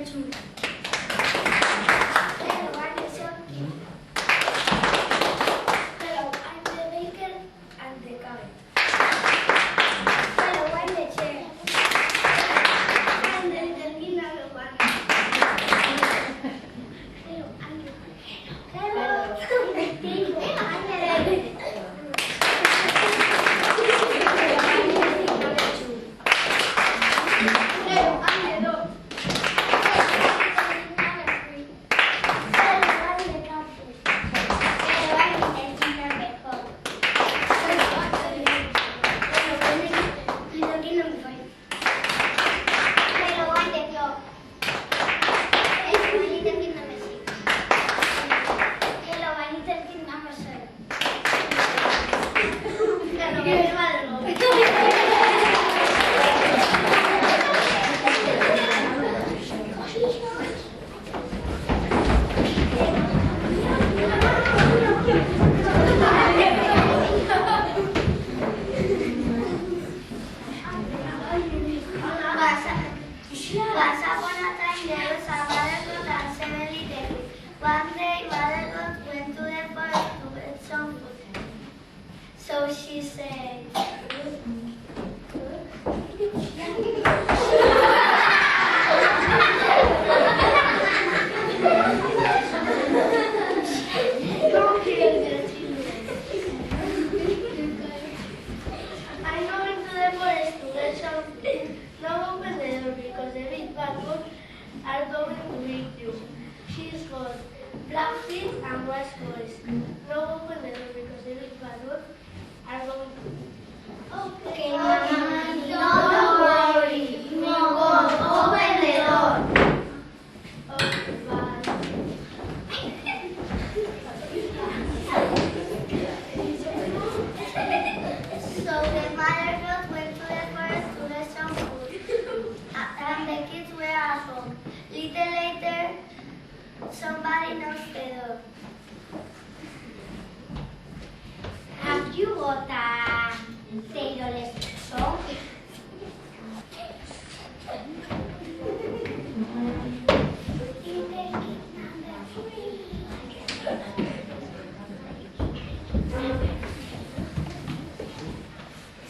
Jude. Hello, I'm the Shoki. Hello, I'm the baker and the cabinet. Hello, I'm the chair. I'm the little kid number one. Hello, I'm the Hello. I'm the table. I'm the Hello, I'm the dog. Once upon a time there was a mother and 7 little kids. One day mother went to the forest to get some food. So she said, I'm going to the forest to get some food. Now open the door because the big bad wolves are going to eat you. She's got black feet and white voice. Now open the door because the big bad wolves are going to. Okay, Mama, don't worry. We won't open the door. Okay, bye. So the mother goat went to the forest to get some food, and the kids were at home. Little later, somebody knocked the door. Have you got a tailorless song?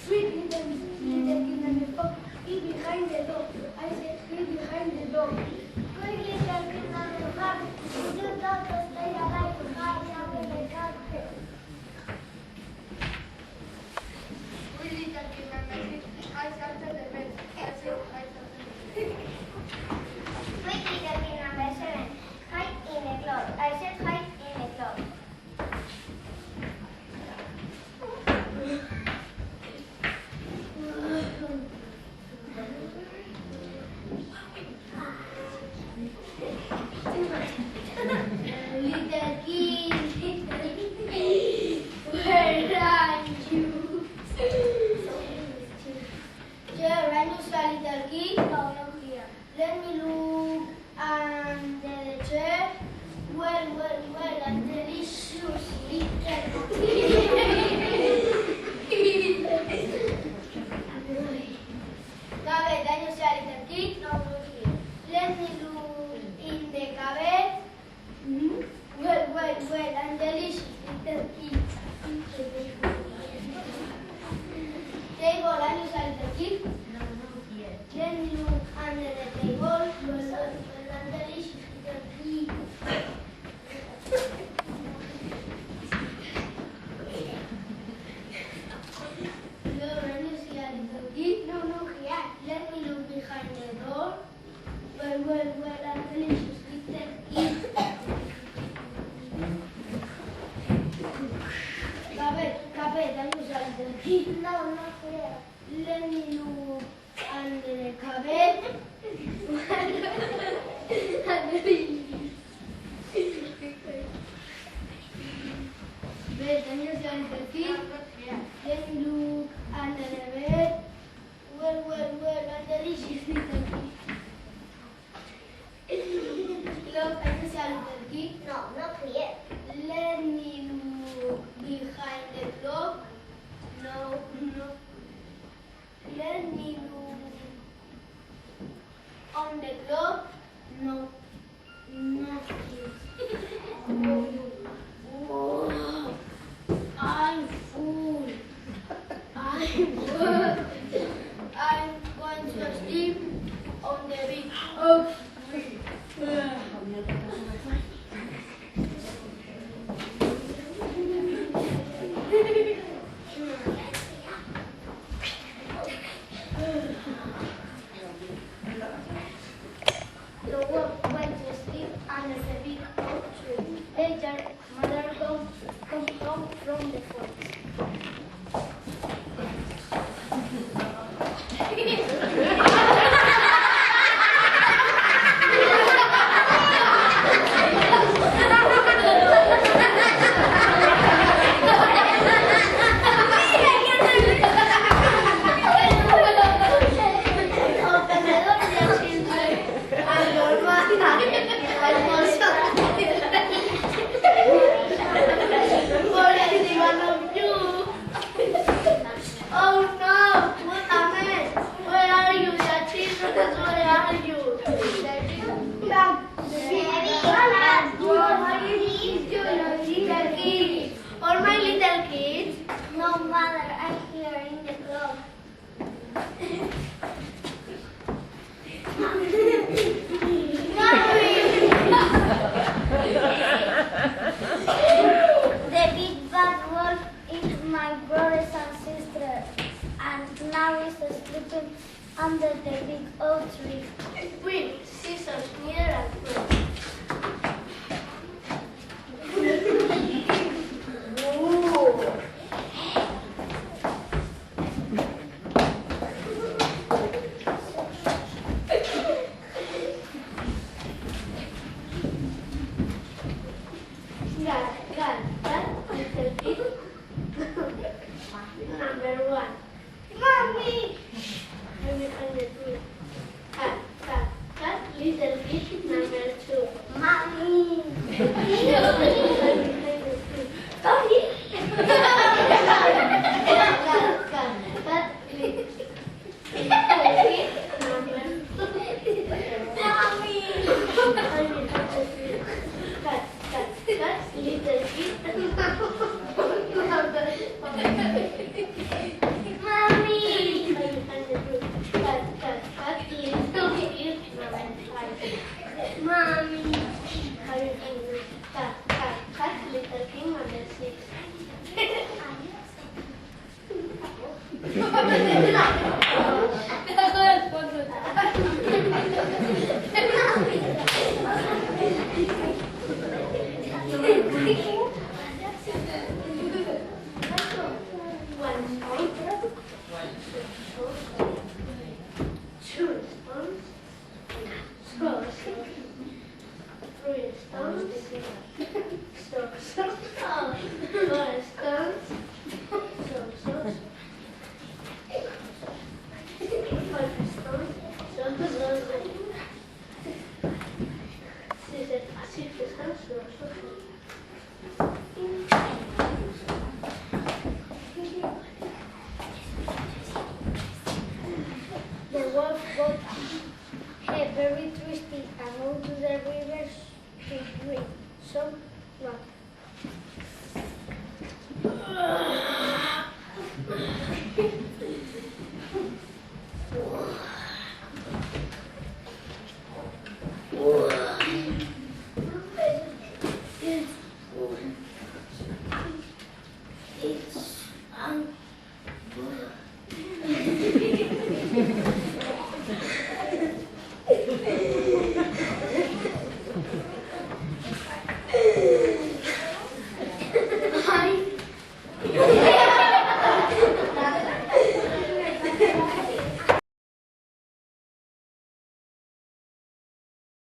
Sweet little kid number 4, be behind the door. I said, be behind the door. Quick little kid number 5, would you not stay alive to hide out in the carpet? We little kid number 6, I sat at the bed. I said, I sat at the bed. Quick little kid number 7, hide in the closet. I said hide in the closet. Little kid, where are you? Yeah, right now, little kid. No, not here. Let me look under the chair. Well, and delicious little Cabe, daño sea little kid. No, not here. Let me look in the cabinet. Well, and delicious little kid. Table, daño sea little kid. Let me look under the table. Well, and delicious little kid. No, here. Let me look behind the door. Well, and delicious little kid. Cabe, daño sea little kid. No, not here. Let me look under the cabinet. Bed, daño sea little kid. Let me look under the bed. Well, and delicious little kid. Look, daño sea little kid. No, not here. Let me look behind the clock. No. Let me look on the clock. No, nothing. Oh, I'm full. I'm full. I'm going to sleep on the big oak tree. The wolf went to sleep under the big oak tree. Later, Mother Goat come home from the forest. Oh no! What a mess! Where are you, the children? Where are you? All my little kids. No, Mother, I'm here in the club. The big bad wolf eat my brothers and sisters, and now is sleeping under the big oak tree. Quick, scissors, needle and thread. Little kid. Number 1. Mommy! I will find the two. Cut, little kid. Number 2. Mommy! The wolf got very thirsty and go to the river to drink some water.